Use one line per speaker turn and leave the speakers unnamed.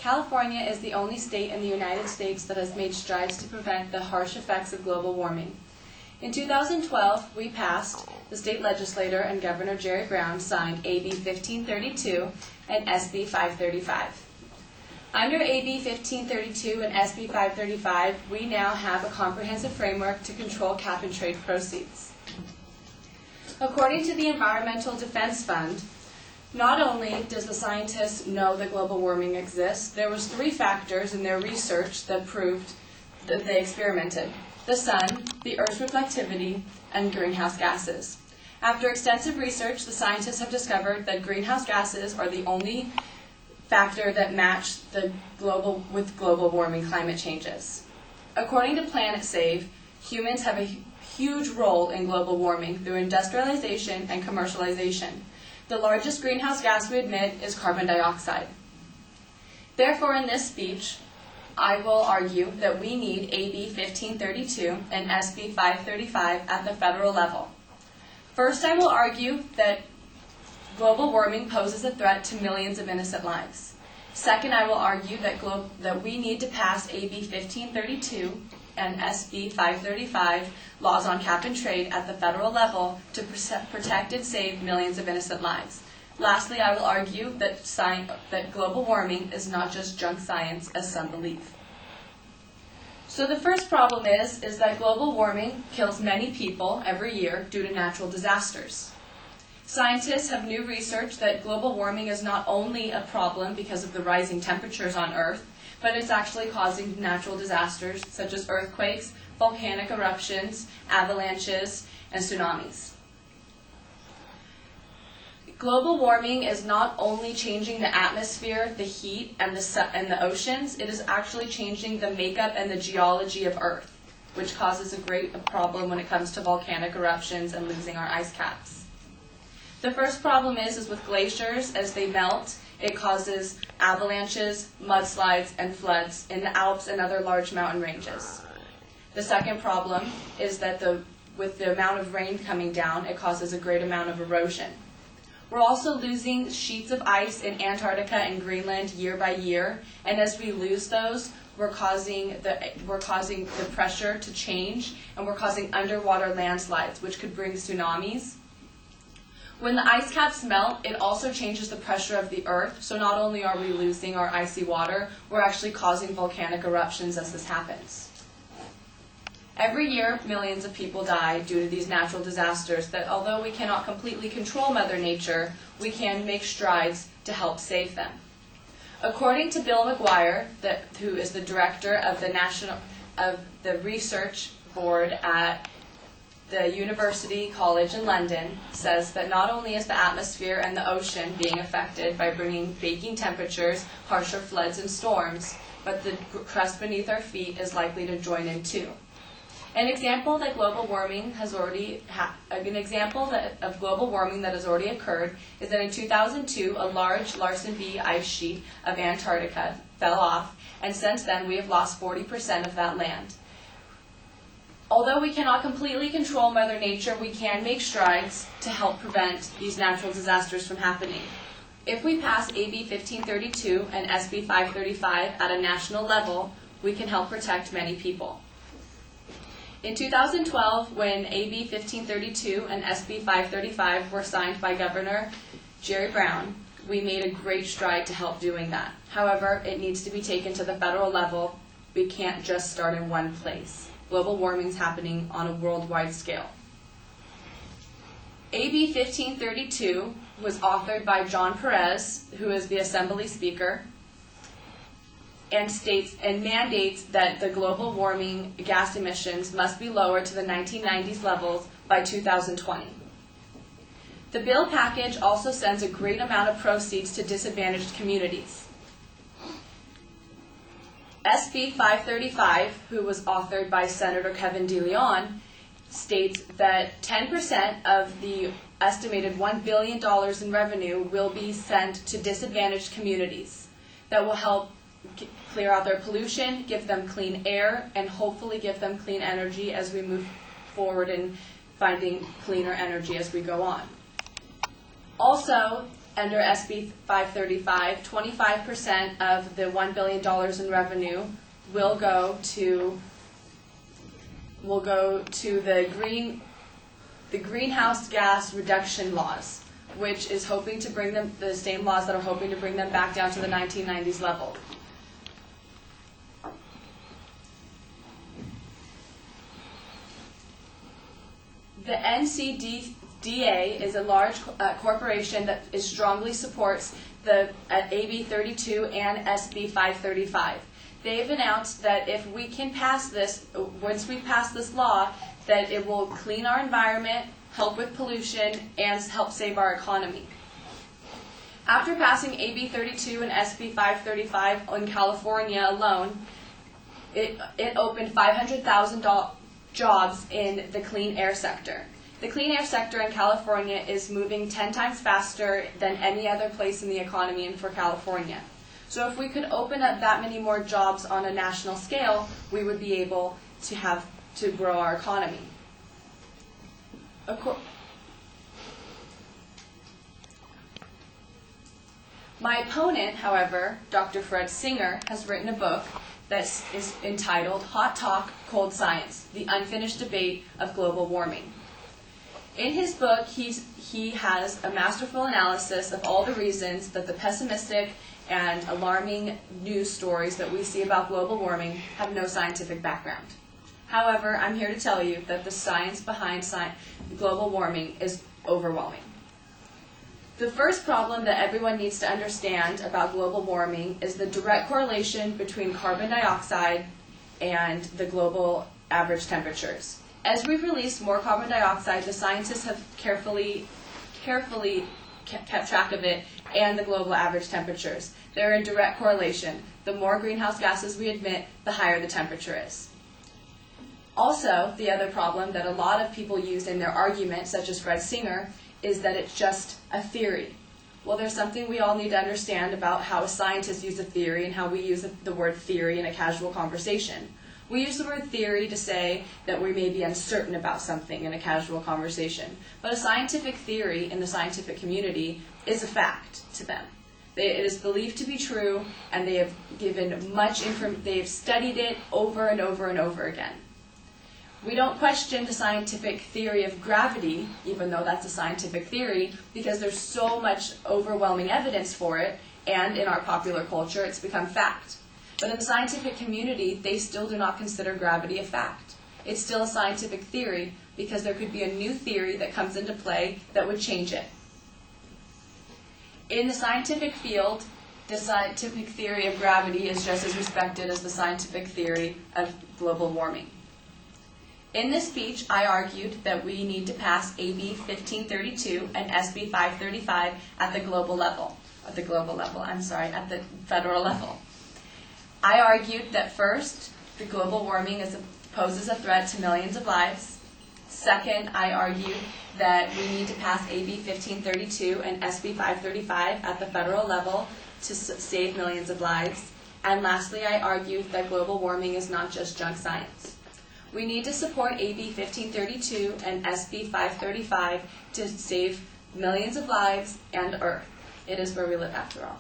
California is the only state in the United States that has made strides to prevent the harsh effects of global warming. In 2012, we passed, the state legislator and Governor Jerry Brown signed AB 1532 and SB 535. Under AB 1532 and SB 535, we now have a comprehensive framework to control cap-and-trade proceeds. According to the Environmental Defense Fund, not only does the scientists know that global warming exists, there was 3 factors in their research that proved that they experimented: the sun, the Earth's reflectivity, and greenhouse gases. After extensive research, the scientists have discovered that greenhouse gases are the only factor that match with global warming climate changes. According to Planet Save, humans have a huge role in global warming through industrialization and commercialization. The largest greenhouse gas we emit is carbon dioxide. Therefore, in this speech, I will argue that we need AB 1532 and SB 535 at the federal level. First, I will argue that global warming poses a threat to millions of innocent lives. Second, I will argue that we need to pass AB 1532 and SB 535 laws on cap and trade at the federal level to protect and save millions of innocent lives. Lastly, I will argue that global warming is not just junk science, as some believe. So the first problem is that global warming kills many people every year due to natural disasters. Scientists have new research that global warming is not only a problem because of the rising temperatures on Earth, but it's actually causing natural disasters such as earthquakes, volcanic eruptions, avalanches, and tsunamis. Global warming is not only changing the atmosphere, the heat, and the oceans, it is actually changing the makeup and the geology of Earth, which causes a great problem when it comes to volcanic eruptions and losing our ice caps. The first problem is with glaciers. As they melt, it causes avalanches, mudslides, and floods in the Alps and other large mountain ranges. The second problem is that with the amount of rain coming down, it causes a great amount of erosion. We're also losing sheets of ice in Antarctica and Greenland year by year, and as we lose those, we're causing the pressure to change, and we're causing underwater landslides, which could bring tsunamis. When the ice caps melt, it also changes the pressure of the Earth, so not only are we losing our icy water, we're actually causing volcanic eruptions as this happens. Every year, millions of people die due to these natural disasters that, although we cannot completely control Mother Nature, we can make strides to help save them. According to Bill McGuire, who is the director of the research board at the University College in London, says that not only is the atmosphere and the ocean being affected by bringing baking temperatures, harsher floods, and storms, but the crust beneath our feet is likely to join in too. An example of global warming that has already occurred is that in 2002, a large Larsen B ice sheet of Antarctica fell off, and since then we have lost 40% of that land. Although we cannot completely control Mother Nature, we can make strides to help prevent these natural disasters from happening. If we pass AB 1532 and SB 535 at a national level, we can help protect many people. In 2012, when AB 1532 and SB 535 were signed by Governor Jerry Brown, we made a great stride to help doing that. However, it needs to be taken to the federal level. We can't just start in one place. Global warming is happening on a worldwide scale. AB 1532 was authored by John Perez, who is the Assembly Speaker, and mandates that the global warming gas emissions must be lowered to the 1990s levels by 2020. The bill package also sends a great amount of proceeds to disadvantaged communities. SB 535, who was authored by Senator Kevin DeLeon, states that 10% of the estimated $1 billion in revenue will be sent to disadvantaged communities that will help clear out their pollution, give them clean air, and hopefully give them clean energy as we move forward in finding cleaner energy as we go on. Also, under SB 535, 25% of the $1 billion in revenue will go to the greenhouse gas reduction laws, which is hoping to bring them, the same laws that are hoping to bring them back down to the 1990s level. The NCDA is a large corporation that strongly supports the AB 32 and SB 535. They've announced that if we can pass this, once we pass this law, that it will clean our environment, help with pollution, and help save our economy. After passing AB 32 and SB 535 in California alone, it opened 500,000 jobs in the clean air sector. The clean air sector in California is moving 10 times faster than any other place in the economy and for California. So if we could open up that many more jobs on a national scale, we would be able to grow our economy. My opponent, however, Dr. Fred Singer, has written a book that is entitled Hot Talk, Cold Science, The Unfinished Debate of Global Warming. In his book, he has a masterful analysis of all the reasons that the pessimistic and alarming news stories that we see about global warming have no scientific background. However, I'm here to tell you that the science behind global warming is overwhelming. The first problem that everyone needs to understand about global warming is the direct correlation between carbon dioxide and the global average temperatures. As we've released more carbon dioxide, the scientists have carefully kept track of it and the global average temperatures. They're in direct correlation. The more greenhouse gases we emit, the higher the temperature is. Also, the other problem that a lot of people use in their argument, such as Fred Singer, is that it's just a theory. Well, there's something we all need to understand about how scientists use a theory and how we use the word theory in a casual conversation. We use the word theory to say that we may be uncertain about something in a casual conversation. But a scientific theory in the scientific community is a fact to them. It is believed to be true, and they have given much information. They have studied it over and over and over again. We don't question the scientific theory of gravity, even though that's a scientific theory, because there's so much overwhelming evidence for it, and in our popular culture, it's become fact. But in the scientific community, they still do not consider gravity a fact. It's still a scientific theory, because there could be a new theory that comes into play that would change it. In the scientific field, the scientific theory of gravity is just as respected as the scientific theory of global warming. In this speech, I argued that we need to pass AB 1532 and SB 535 at the federal level. I argued that first, the global warming poses a threat to millions of lives. Second, I argued that we need to pass AB 1532 and SB 535 at the federal level to save millions of lives. And lastly, I argued that global warming is not just junk science. We need to support AB 1532 and SB 535 to save millions of lives and Earth. It is where we live after all.